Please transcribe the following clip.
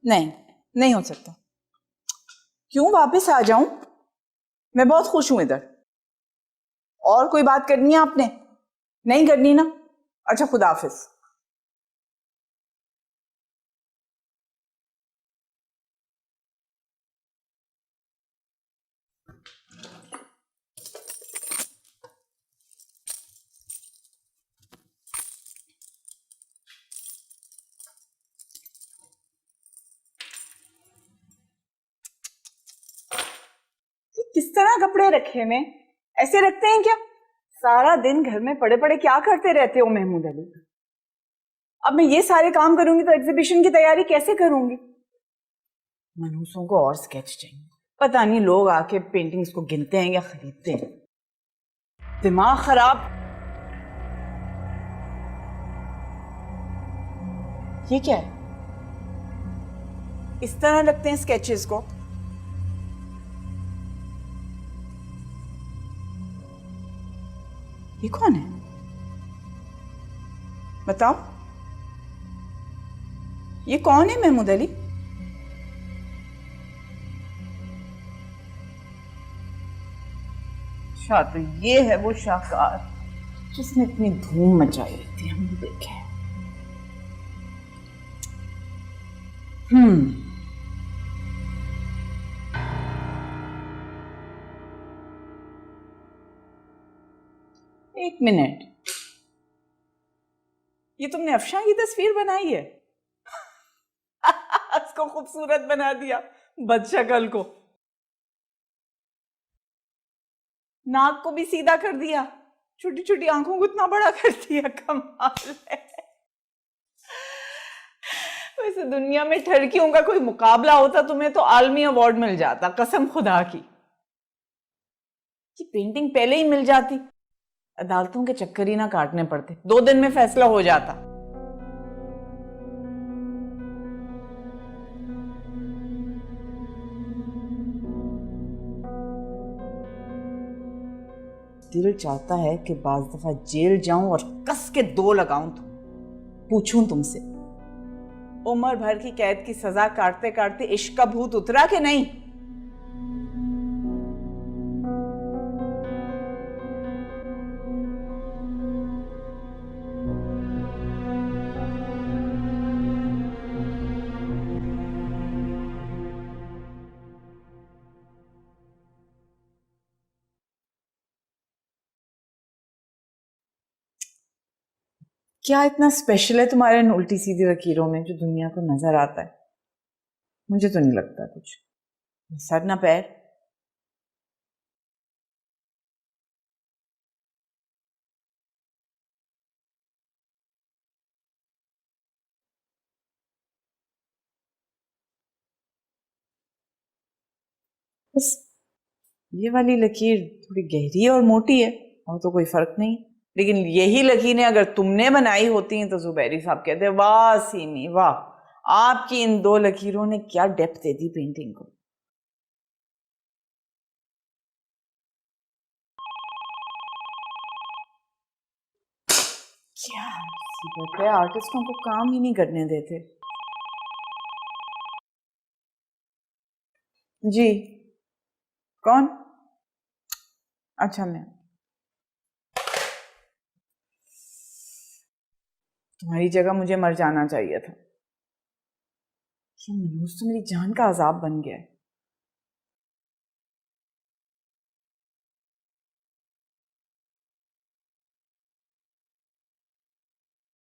नहीं, नहीं हो सकता। क्यों वापस आ जाऊं? मैं बहुत खुश हूं इधर। और कोई बात करनी है आपने? नहीं करनी ना? अच्छा, खुदा हाफिज। किस तरह कपड़े रखे में? ऐसे रखते हैं क्या? सारा दिन घर में पड़े पड़े क्या करते रहते हो महमूद अली? अब मैं ये सारे काम करूंगी तो एग्जीबिशन की तैयारी कैसे करूंगी? मनहूसों को और स्केच चाहिए। पता नहीं लोग आके पेंटिंग्स को गिनते हैं या खरीदते हैं। दिमाग खराब। ये क्या है? इस तरह रखते हैं स्केचेस को? ये कौन है? बताओ, ये कौन है महमूद अली? अच्छा, तो ये है वो शाहकार जिसने इतनी धूम मचाई थी, हम देखे। एक मिनट, ये तुमने अफशां की तस्वीर बनाई है? उसको खूबसूरत बना दिया, बदशक्ल को। नाक को भी सीधा कर दिया, छोटी छोटी आंखों को इतना बड़ा कर दिया। कमाल है। वैसे दुनिया में ठरकियों का कोई मुकाबला होता तुम्हें तो आलमी अवार्ड मिल जाता, कसम खुदा की। ये पेंटिंग पहले ही मिल जाती, अदालतों के चक्कर ही ना काटने पड़ते, 2 दिन में फैसला हो जाता। दिल चाहता है कि बाज दफा जेल जाऊं और कस के 2 लगाऊं। तो पूछूं तुमसे, उम्र भर की कैद की सजा काटते काटते इश्क का भूत उतरा कि नहीं? क्या इतना स्पेशल है तुम्हारे इन उल्टी सीधी लकीरों में जो दुनिया को नजर आता है? मुझे तो नहीं लगता कुछ। सर ना पैर। बस ये वाली लकीर थोड़ी गहरी और मोटी है, और तो कोई फर्क नहीं। लेकिन यही लकीरें अगर तुमने बनाई होती हैं तो जुबैरी साहब कहते वाह सीमी वाह, आपकी इन 2 लकीरों ने क्या डेप्थ दे दी पेंटिंग को। क्या मुसीबत है, आर्टिस्टों को काम ही नहीं करने देते। जी, कौन? अच्छा, मैं तुम्हारी जगह मुझे मर जाना चाहिए था। ये मनहूस तो मेरी जान का अजाब बन गया है।